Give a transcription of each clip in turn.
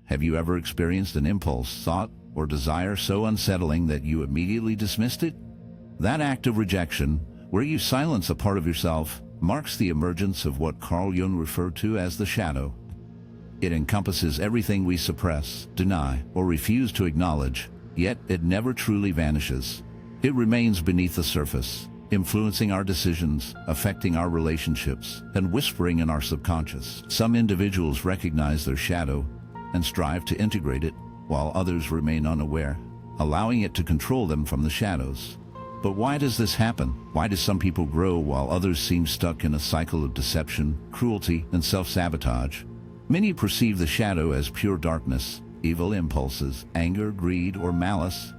Have you ever experienced an impulse, thought, or desire so unsettling that you immediately dismissed it? That act of rejection, where you silence a part of yourself, marks the emergence of what Carl Jung referred to as the shadow. It encompasses everything we suppress, deny, or refuse to acknowledge, yet it never truly vanishes. It remains beneath the surface, influencing our decisions, affecting our relationships, and whispering in our subconscious. Some individuals recognize their shadow and strive to integrate it, while others remain unaware, allowing it to control them from the shadows. But why does this happen? Why do some people grow while others seem stuck in a cycle of deception, cruelty, and self-sabotage? Many perceive the shadow as pure darkness, evil impulses, anger, greed, or malice.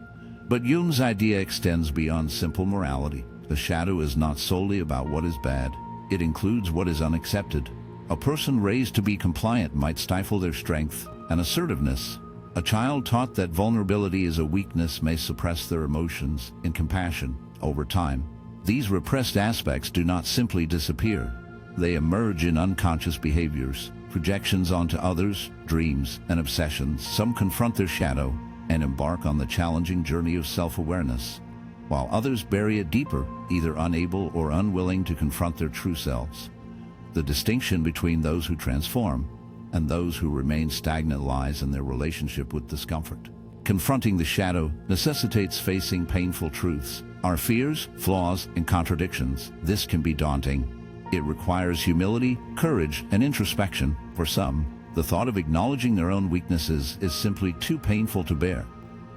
But Jung's idea extends beyond simple morality. The shadow is not solely about what is bad. It includes what is unaccepted. A person raised to be compliant might stifle their strength and assertiveness. A child taught that vulnerability is a weakness may suppress their emotions and compassion. Over time, these repressed aspects do not simply disappear. They emerge in unconscious behaviors, projections onto others, dreams, and obsessions. Some confront their shadow and embark on the challenging journey of self-awareness, while others bury it deeper, either unable or unwilling to confront their true selves. The distinction between those who transform and those who remain stagnant lies in their relationship with discomfort. Confronting the shadow necessitates facing painful truths, our fears, flaws, and contradictions. This can be daunting. It requires humility, courage, and introspection. For some, the thought of acknowledging their own weaknesses is simply too painful to bear.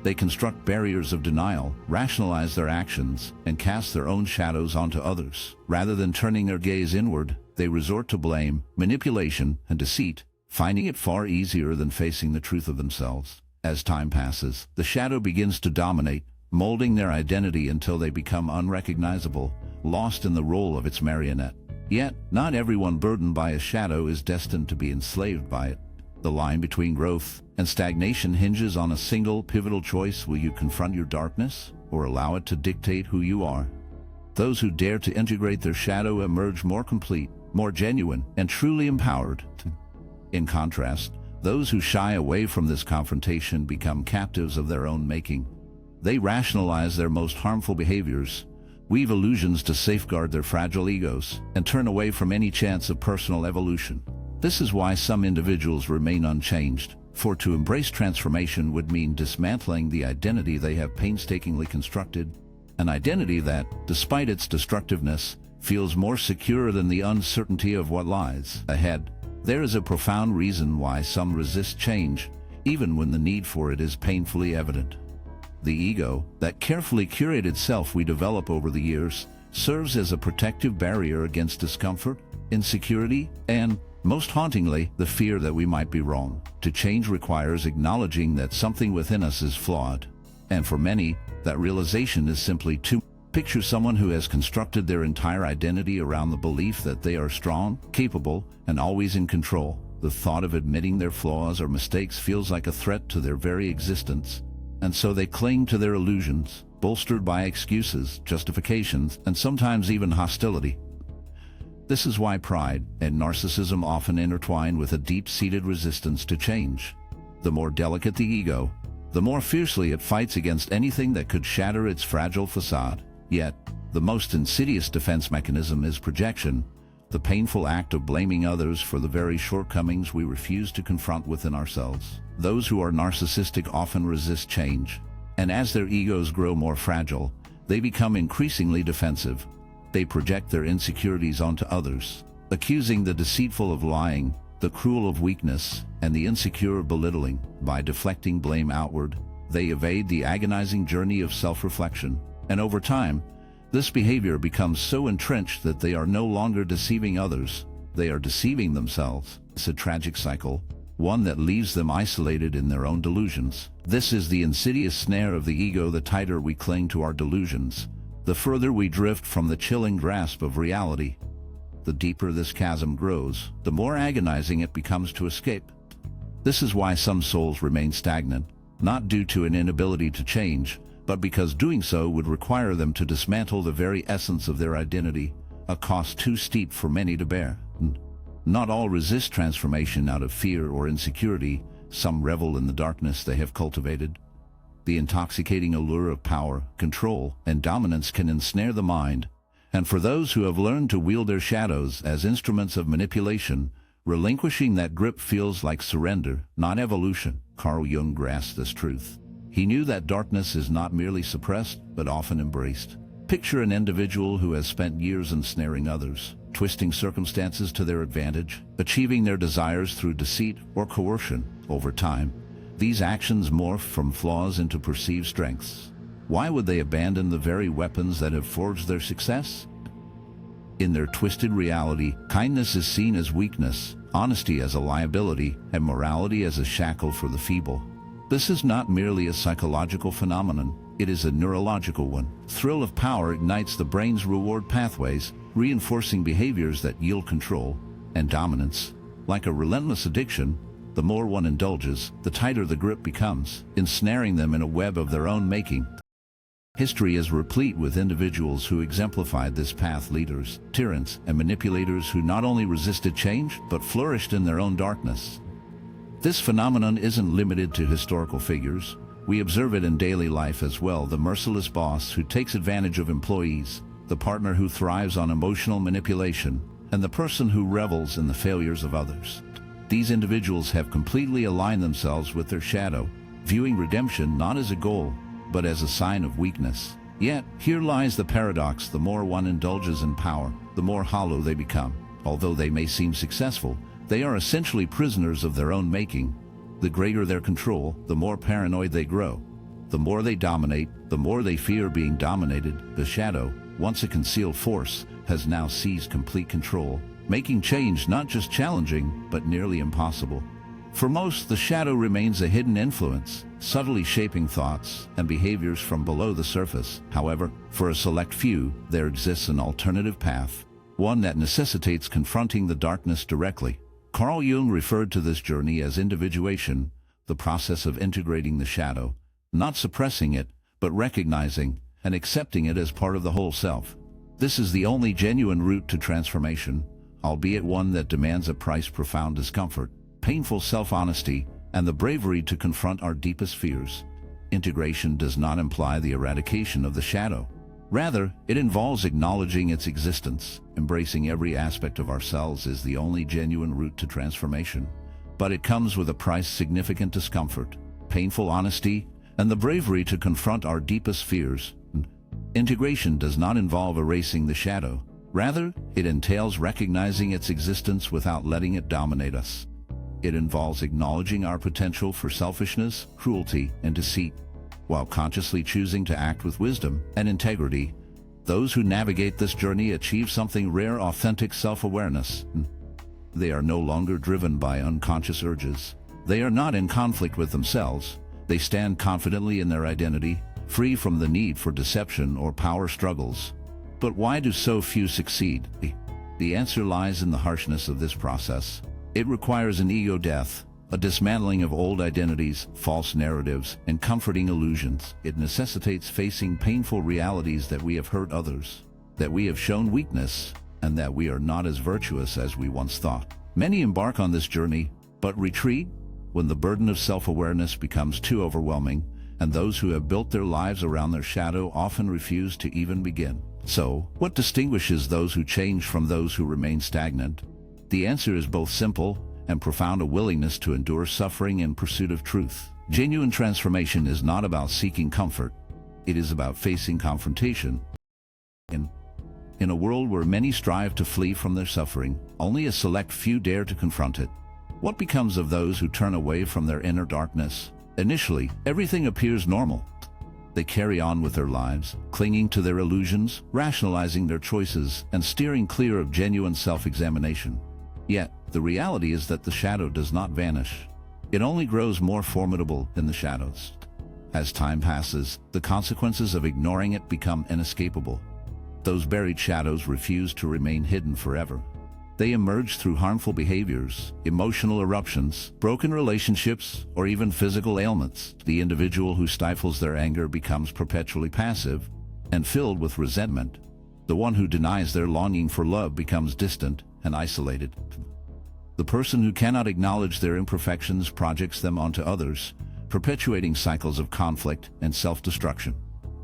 They construct barriers of denial, rationalize their actions, and cast their own shadows onto others. Rather than turning their gaze inward, they resort to blame, manipulation, and deceit, finding it far easier than facing the truth of themselves. As time passes, the shadow begins to dominate, molding their identity until they become unrecognizable, lost in the role of its marionette. Yet, not everyone burdened by a shadow is destined to be enslaved by it. The line between growth and stagnation hinges on a single pivotal choice: will you confront your darkness or allow it to dictate who you are? Those who dare to integrate their shadow emerge more complete, more genuine, and truly empowered. In contrast, those who shy away from this confrontation become captives of their own making. They rationalize their most harmful behaviors, weave illusions to safeguard their fragile egos, and turn away from any chance of personal evolution. This is why some individuals remain unchanged, for to embrace transformation would mean dismantling the identity they have painstakingly constructed, an identity that, despite its destructiveness, feels more secure than the uncertainty of what lies ahead. There is a profound reason why some resist change, even when the need for it is painfully evident. The ego, that carefully curated self we develop over the years, serves as a protective barrier against discomfort, insecurity, and, most hauntingly, the fear that we might be wrong. To change requires acknowledging that something within us is flawed, and for many, that realization is simply too. Picture someone who has constructed their entire identity around the belief that they are strong, capable, and always in control. The thought of admitting their flaws or mistakes feels like a threat to their very existence, and so they cling to their illusions, bolstered by excuses, justifications, and sometimes even hostility. This is why pride and narcissism often intertwine with a deep-seated resistance to change. The more delicate the ego, the more fiercely it fights against anything that could shatter its fragile facade. Yet, the most insidious defense mechanism is projection, the painful act of blaming others for the very shortcomings we refuse to confront within ourselves. Those who are narcissistic often resist change, and as their egos grow more fragile, they become increasingly defensive. They project their insecurities onto others, accusing the deceitful of lying, the cruel of weakness, and the insecure of belittling. By deflecting blame outward, they evade the agonizing journey of self-reflection. And over time, this behavior becomes so entrenched that they are no longer deceiving others, they are deceiving themselves. It's a tragic cycle, one that leaves them isolated in their own delusions. This is the insidious snare of the ego. The tighter we cling to our delusions, the further we drift from the chilling grasp of reality. The deeper this chasm grows, the more agonizing it becomes to escape. This is why some souls remain stagnant, not due to an inability to change, but because doing so would require them to dismantle the very essence of their identity, a cost too steep for many to bear. Not all resist transformation out of fear or insecurity. Some revel in the darkness they have cultivated. The intoxicating allure of power, control, and dominance can ensnare the mind, and for those who have learned to wield their shadows as instruments of manipulation, relinquishing that grip feels like surrender, not evolution. Carl Jung grasped this truth. He knew that darkness is not merely suppressed, but often embraced. Picture an individual who has spent years ensnaring others, twisting circumstances to their advantage, achieving their desires through deceit or coercion. Over time, these actions morph from flaws into perceived strengths. Why would they abandon the very weapons that have forged their success? In their twisted reality, kindness is seen as weakness, honesty as a liability, and morality as a shackle for the feeble. This is not merely a psychological phenomenon, it is a neurological one. Thrill of power ignites the brain's reward pathways, reinforcing behaviors that yield control and dominance. Like a relentless addiction, the more one indulges, the tighter the grip becomes, ensnaring them in a web of their own making. History is replete with individuals who exemplified this path: leaders, tyrants, and manipulators who not only resisted change, but flourished in their own darkness. This phenomenon isn't limited to historical figures. We observe it in daily life as well: the merciless boss who takes advantage of employees, the partner who thrives on emotional manipulation, and the person who revels in the failures of others. These individuals have completely aligned themselves with their shadow, viewing redemption not as a goal, but as a sign of weakness. Yet, here lies the paradox: the more one indulges in power, the more hollow they become. Although they may seem successful, they are essentially prisoners of their own making. The greater their control, the more paranoid they grow. The more they dominate, the more they fear being dominated. The shadow, once a concealed force, has now seized complete control, making change not just challenging, but nearly impossible. For most, the shadow remains a hidden influence, subtly shaping thoughts and behaviors from below the surface. However, for a select few, there exists an alternative path, one that necessitates confronting the darkness directly. Carl Jung referred to this journey as individuation, the process of integrating the shadow, not suppressing it, but recognizing and accepting it as part of the whole self. This is the only genuine route to transformation, albeit one that demands a price: profound discomfort, painful self-honesty, and the bravery to confront our deepest fears. Integration does not imply the eradication of the shadow. Rather, it involves acknowledging its existence. Embracing every aspect of ourselves is the only genuine route to transformation. But it comes with a price: significant discomfort, painful honesty, and the bravery to confront our deepest fears. Integration does not involve erasing the shadow. Rather, it entails recognizing its existence without letting it dominate us. It involves acknowledging our potential for selfishness, cruelty, and deceit, while consciously choosing to act with wisdom and integrity. Those who navigate this journey achieve something rare: authentic self-awareness. They are no longer driven by unconscious urges. They are not in conflict with themselves. They stand confidently in their identity, free from the need for deception or power struggles. But why do so few succeed? The answer lies in the harshness of this process. It requires an ego death, a dismantling of old identities, false narratives, and comforting illusions. It necessitates facing painful realities: that we have hurt others, that we have shown weakness, and that we are not as virtuous as we once thought. Many embark on this journey, but retreat when the burden of self-awareness becomes too overwhelming, and those who have built their lives around their shadow often refuse to even begin. So, what distinguishes those who change from those who remain stagnant? The answer is both simple and profound: a willingness to endure suffering in pursuit of truth. Genuine transformation is not about seeking comfort. It is about facing confrontation. In a world where many strive to flee from their suffering, only a select few dare to confront it. What becomes of those who turn away from their inner darkness? Initially, everything appears normal. They carry on with their lives, clinging to their illusions, rationalizing their choices, and steering clear of genuine self-examination. Yet, the reality is that the shadow does not vanish. It only grows more formidable in the shadows. As time passes, the consequences of ignoring it become inescapable. Those buried shadows refuse to remain hidden forever. They emerge through harmful behaviors, emotional eruptions, broken relationships, or even physical ailments. The individual who stifles their anger becomes perpetually passive and filled with resentment. The one who denies their longing for love becomes distant and isolated. The person who cannot acknowledge their imperfections projects them onto others, perpetuating cycles of conflict and self-destruction.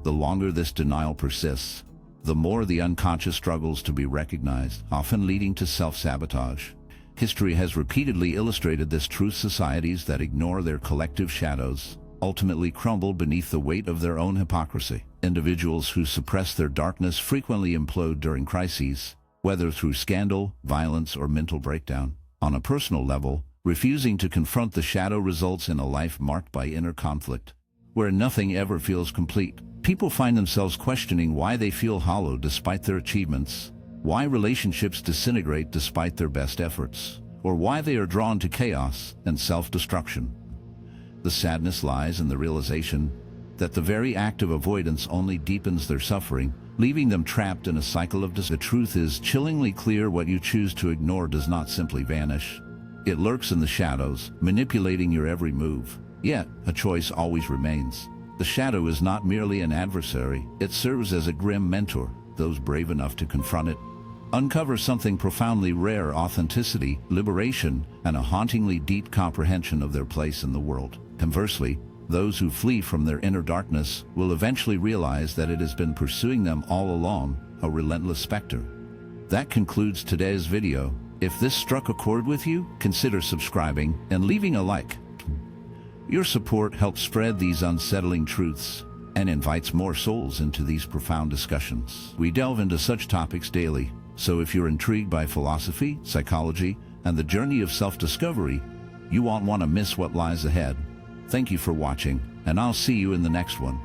The longer this denial persists, the more the unconscious struggles to be recognized, often leading to self-sabotage. History has repeatedly illustrated this truth. Societies that ignore their collective shadows ultimately crumble beneath the weight of their own hypocrisy. Individuals who suppress their darkness frequently implode during crises, whether through scandal, violence, or mental breakdown. On a personal level, refusing to confront the shadow results in a life marked by inner conflict, where nothing ever feels complete. People find themselves questioning why they feel hollow despite their achievements, why relationships disintegrate despite their best efforts, or why they are drawn to chaos and self-destruction. The sadness lies in the realization that the very act of avoidance only deepens their suffering, leaving them trapped in a cycle of despair. The truth is chillingly clear: what you choose to ignore does not simply vanish. It lurks in the shadows, manipulating your every move. Yet, a choice always remains. The shadow is not merely an adversary, it serves as a grim mentor. Those brave enough to confront it uncover something profoundly rare: authenticity, liberation, and a hauntingly deep comprehension of their place in the world. Conversely, those who flee from their inner darkness will eventually realize that it has been pursuing them all along, a relentless specter. That concludes today's video. If this struck a chord with you, consider subscribing and leaving a like. Your support helps spread these unsettling truths and invites more souls into these profound discussions. We delve into such topics daily, so if you're intrigued by philosophy, psychology, and the journey of self-discovery, you won't want to miss what lies ahead. Thank you for watching, and I'll see you in the next one.